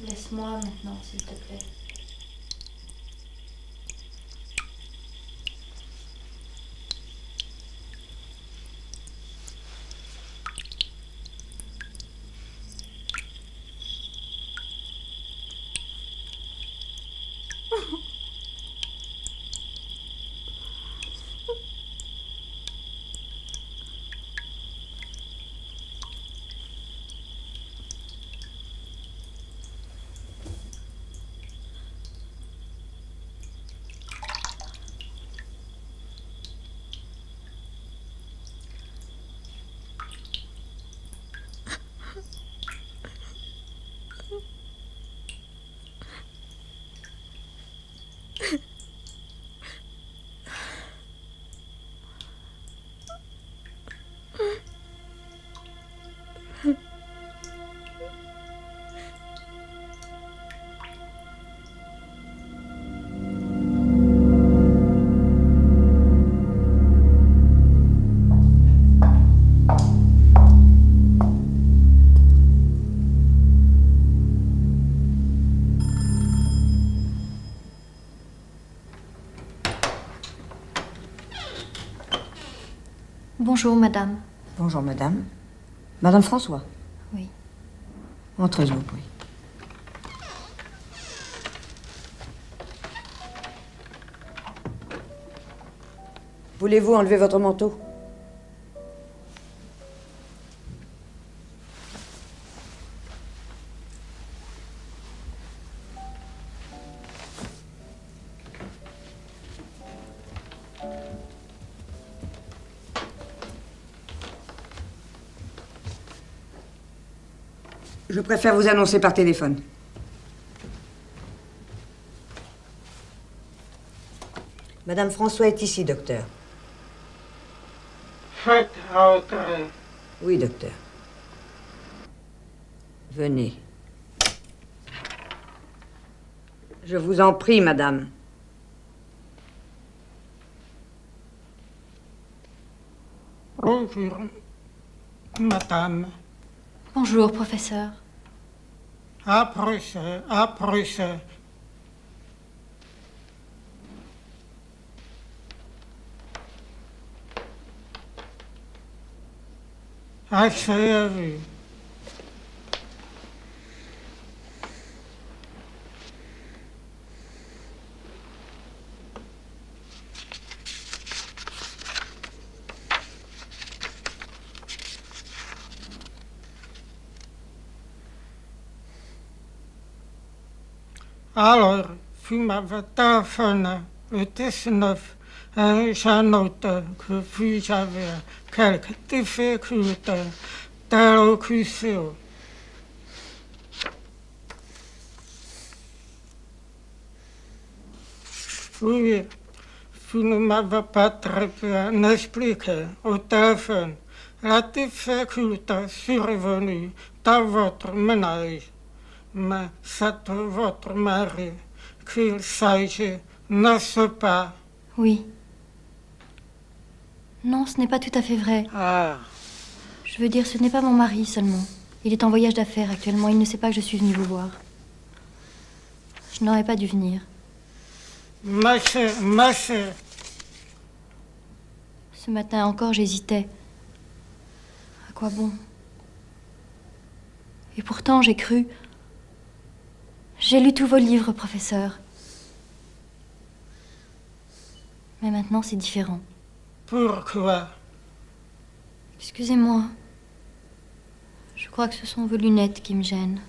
Laisse-moi maintenant, s'il te plaît. Bonjour, madame. Bonjour, madame. Madame François? Oui. Entrez, je vous prie. Voulez-vous enlever votre manteau? Je préfère vous annoncer par téléphone. Madame François est ici, docteur. Faites entrer. Oui, docteur. Venez. Je vous en prie, madame. Bonjour, madame. Bonjour, professeur. Approchez, approchez. Asseyez-vous. Alors, vous m'avez téléphoné le 19 et j'ai noté que vous avez quelques difficultés d'élocution. Oui, vous ne m'avez pas très bien expliqué au téléphone la difficulté survenue dans votre ménage. Mais c'est de votre mari qu'il s'agit, n'est-ce pas? Oui. Non, ce n'est pas tout à fait vrai. Ah, Je veux dire, ce n'est pas mon mari seulement. Il est en voyage d'affaires actuellement. Il ne sait pas que je suis venue vous voir. Je n'aurais pas dû venir. monsieur, monsieur. Ce matin encore, j'hésitais. À quoi bon? Et pourtant, j'ai cru. J'ai lu tous vos livres, professeur. Mais maintenant, c'est différent. Pourquoi? Excusez-moi. Je crois que ce sont vos lunettes qui me gênent.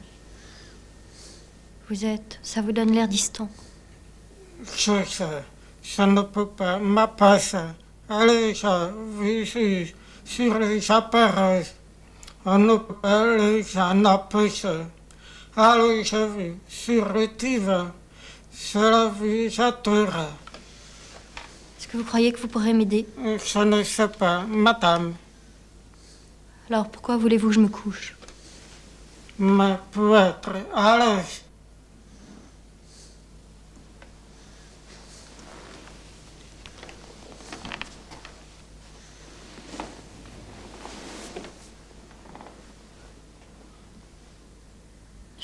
Ça vous donne l'air distant. Je sais, je ne peux pas m'apasser. Allez, je vous juge sur les appareils. On ne peut pas les en empêcher. Allez, je vais sur le divan. Cela vous aidera. Est-ce que vous croyez que vous pourrez m'aider? Je ne sais pas, madame. Alors pourquoi voulez-vous que je me couche? Mais pour être à l'aise.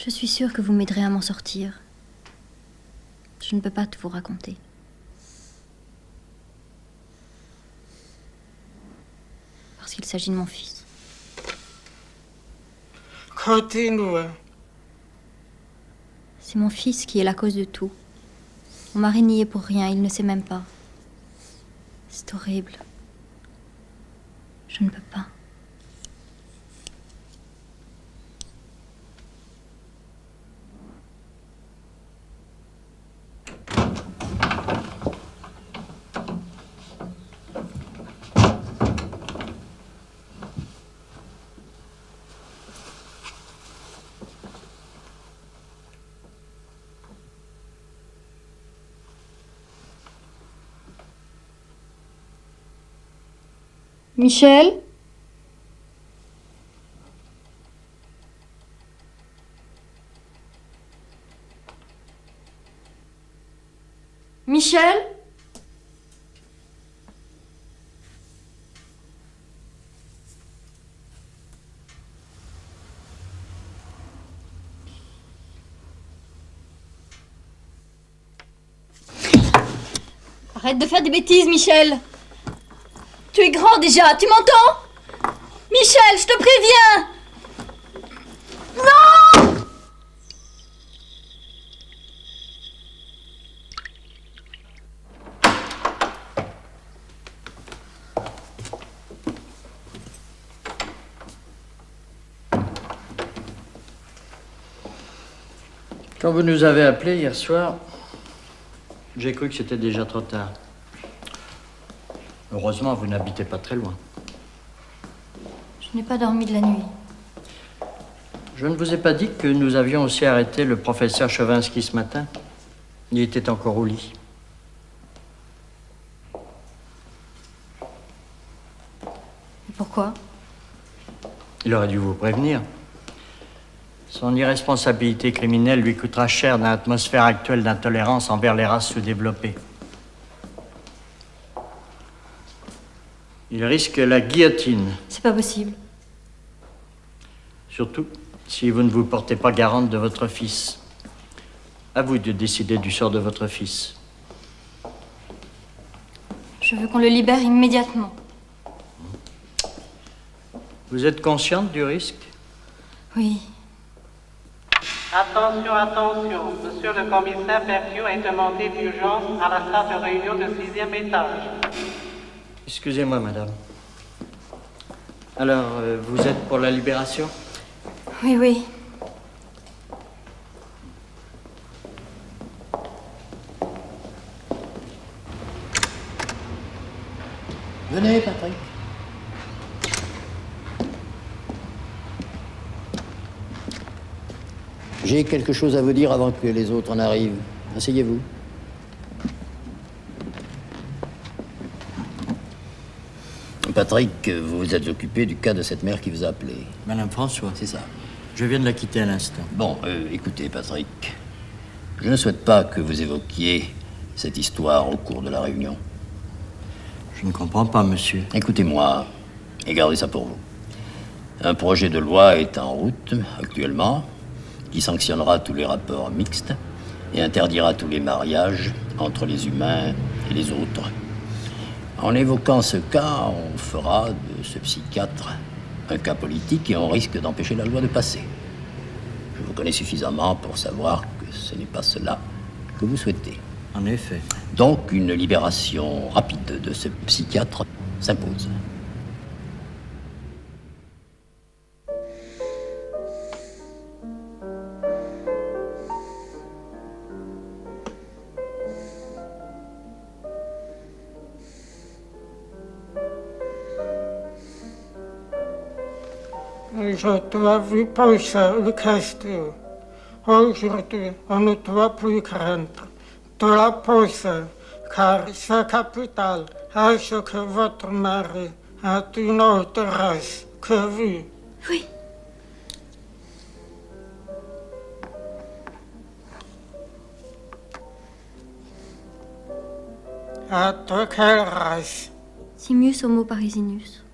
Je suis sûre que vous m'aiderez à m'en sortir. Je ne peux pas tout vous raconter. Parce qu'il s'agit de mon fils. Continue. C'est mon fils qui est la cause de tout. Mon mari n'y est pour rien, il ne sait même pas. C'est horrible. Je ne peux pas. Michel? Michel? Arrête de faire des bêtises, Michel! Tu es grand déjà, tu m'entends? Michel, je te préviens! Non! Quand vous nous avez appelés hier soir, j'ai cru que c'était déjà trop tard. Heureusement, vous n'habitez pas très loin. Je n'ai pas dormi de la nuit. Je ne vous ai pas dit que nous avions aussi arrêté le professeur Chovanski ce matin. Il était encore au lit. Et pourquoi? Il aurait dû vous prévenir. Son irresponsabilité criminelle lui coûtera cher dans l'atmosphère actuelle d'intolérance envers les races sous-développées. Il risque la guillotine. C'est pas possible. Surtout si vous ne vous portez pas garante de votre fils. À vous de décider du sort de votre fils. Je veux qu'on le libère immédiatement. Vous êtes consciente du risque? Oui. Attention, attention. Monsieur le commissaire Perciot est demandé d'urgence à la salle de réunion du 6e étage. Excusez-moi, madame. Alors, vous êtes pour la libération? Oui, oui. Venez, Patrick. J'ai quelque chose à vous dire avant que les autres en arrivent. Asseyez-vous. Patrick, vous vous êtes occupé du cas de cette mère qui vous a appelé. Madame François. C'est ça. Je viens de la quitter à l'instant. Bon, écoutez, Patrick. Je ne souhaite pas que vous évoquiez cette histoire au cours de la réunion. Je ne comprends pas, monsieur. Écoutez-moi et gardez ça pour vous. Un projet de loi est en route actuellement qui sanctionnera tous les rapports mixtes et interdira tous les mariages entre les humains et les autres. En évoquant ce cas, on fera de ce psychiatre un cas politique et on risque d'empêcher la loi de passer. Je vous connais suffisamment pour savoir que ce n'est pas cela que vous souhaitez. En effet. Donc, une libération rapide de ce psychiatre s'impose. Je dois vous poser une question. Aujourd'hui, on ne doit plus craindre de la poser, car c'est capital. Est-ce que votre mari a une autre race que vous? Oui. À de quelle race? Simius homo parisinus.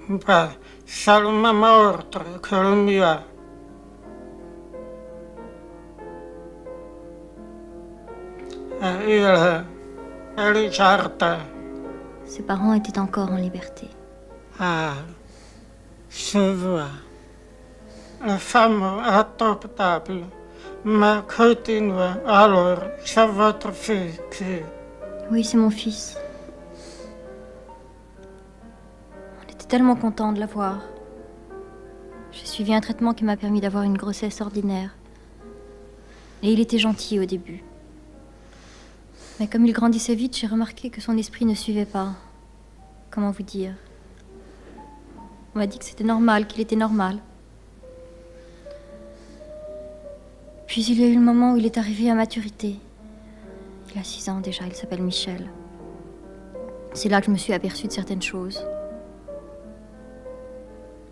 Ben, c'est le même ordre que le mien. et le jardin. Ses parents étaient encore en liberté. Ah, je vois. La femme adoptable m'a continué alors, c'est votre fils qui... Oui, c'est mon fils. On était tellement contents de l'avoir. J'ai suivi un traitement qui m'a permis d'avoir une grossesse ordinaire. Et il était gentil au début. Mais comme il grandissait vite, j'ai remarqué que son esprit ne suivait pas. Comment vous dire? On m'a dit que c'était normal, qu'il était normal. Puis il y a eu le moment où il est arrivé à maturité. Il a 6 ans déjà, il s'appelle Michel. C'est là que je me suis aperçue de certaines choses.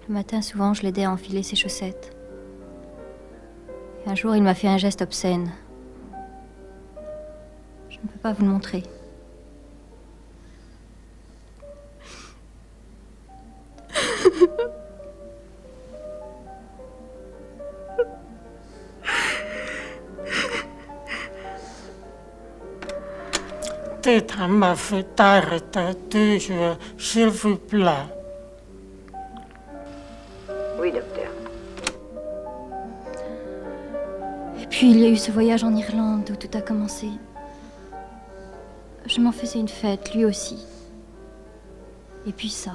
Le matin, souvent, je l'aidais à enfiler ses chaussettes. Et un jour, il m'a fait un geste obscène. Je ne peux pas vous le montrer. Dites à ma fille d'arrêter de jouer, s'il vous plaît. Oui, docteur. Et puis, il y a eu ce voyage en Irlande où tout a commencé. Je m'en faisais une fête, lui aussi. Et puis ça.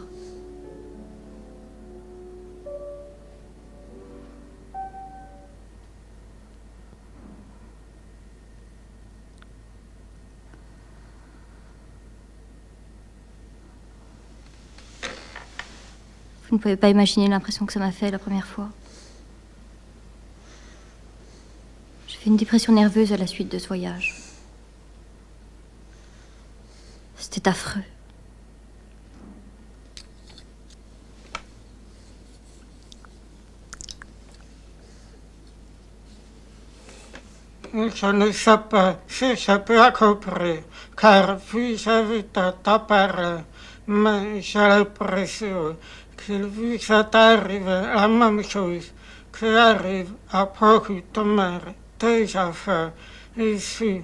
Vous ne pouvez pas imaginer l'impression que ça m'a fait la première fois. J'ai fait une dépression nerveuse à la suite de ce voyage. C'était affreux. Je ne sais pas si je peux accomplir, car vous avez à parler, mais j'ai l'impression qu'il vous est arrivé la même chose qui arrive à beaucoup de mères déjà fait ici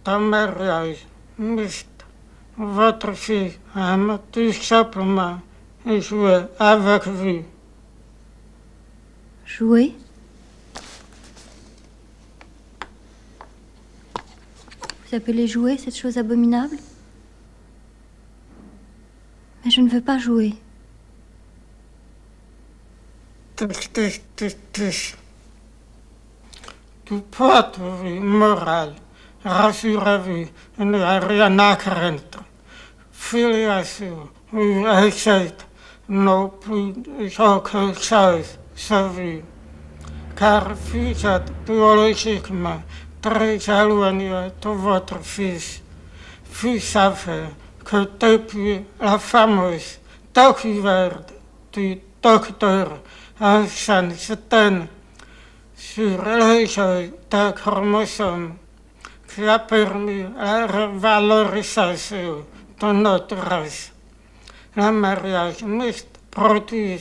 d'un mariage mixte. Votre fille aime tout simplement jouer avec vous. Jouer? Vous appelez jouer cette chose abominable? Mais je ne veux pas jouer. Du point de vue moral, rassurez-vous, il n'y a rien à craindre. Filiation ou inceste n'ont plus aucune chose sur vous, car vous êtes biologiquement très éloigné de votre fils. Vous savez que depuis la fameuse découverte du docteur Einstein sur les jeux des chromosomes qui a permis la revalorisation de notre race, le mariage mixte produit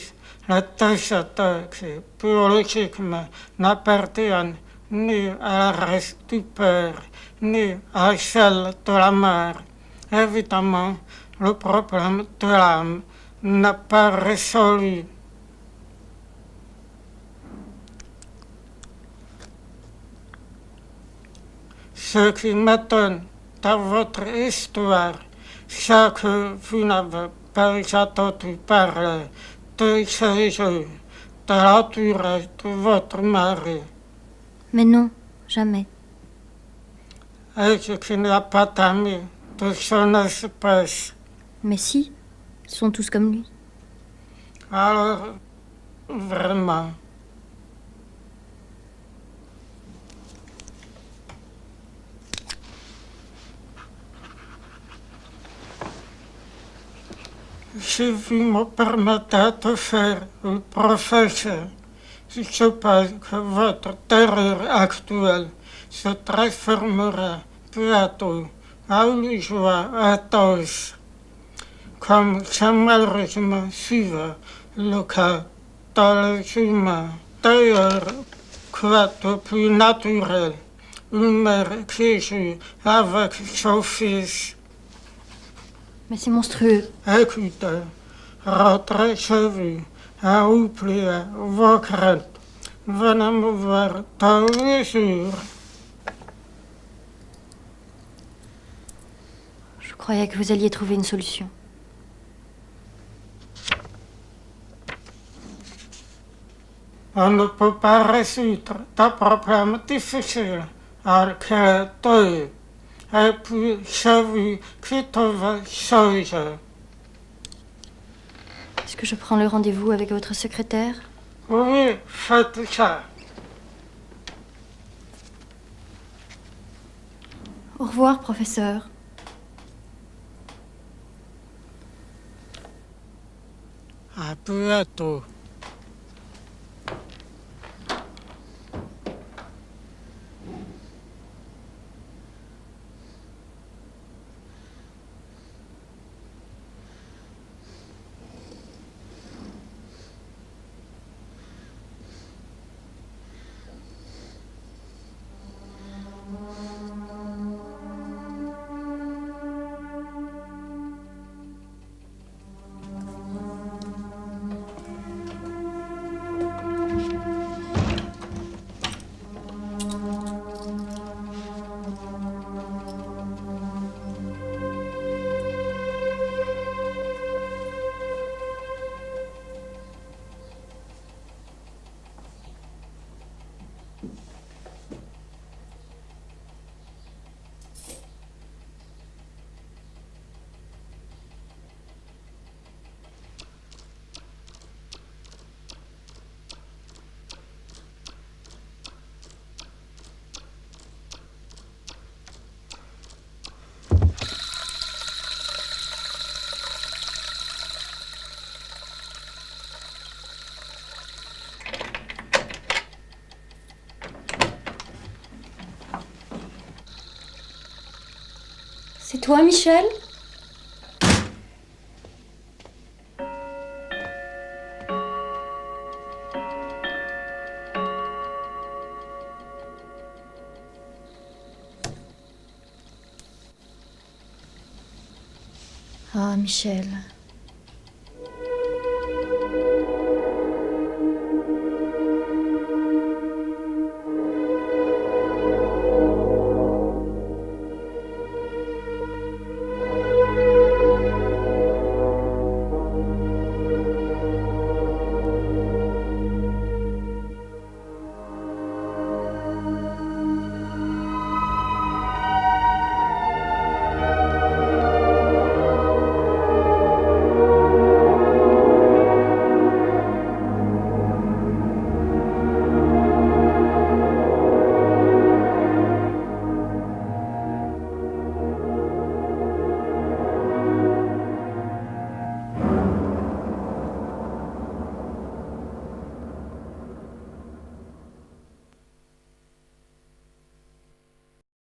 les décheteurs qui biologiquement n'appartiennent ni à la race du père, ni à celle de la mère. Évidemment, le problème de l'âme n'est pas résolu. Ce qui m'étonne dans votre histoire, c'est que vous n'avez pas entendu parler de ces jeux, de la durée de votre mari. Mais non, jamais. Et qu'il n'y a pas d'amis de son espèce. Mais si, ils sont tous comme lui. Alors, vraiment. Si vous me permettez de faire le professeur, je pense que votre terreur actuelle se transformera bientôt en une joie intense, comme c'est malheureusement souvent le cas dans les humains. D'ailleurs, quoi de plus naturel une mère qui joue avec son fils. Mais c'est monstrueux. Écoutez, rentrez chez vous et oubliez vos craintes. Venez me voir tous les jours. Je croyais que vous alliez trouver une solution. On ne peut pas résoudre des problèmes difficiles avec deux. Et puis, j'ai vu que tout va changer. Est-ce que je prends le rendez-vous avec votre secrétaire? Oui, faites ça. Au revoir, professeur. À bientôt. C'est toi, Michel? Ah, Michel.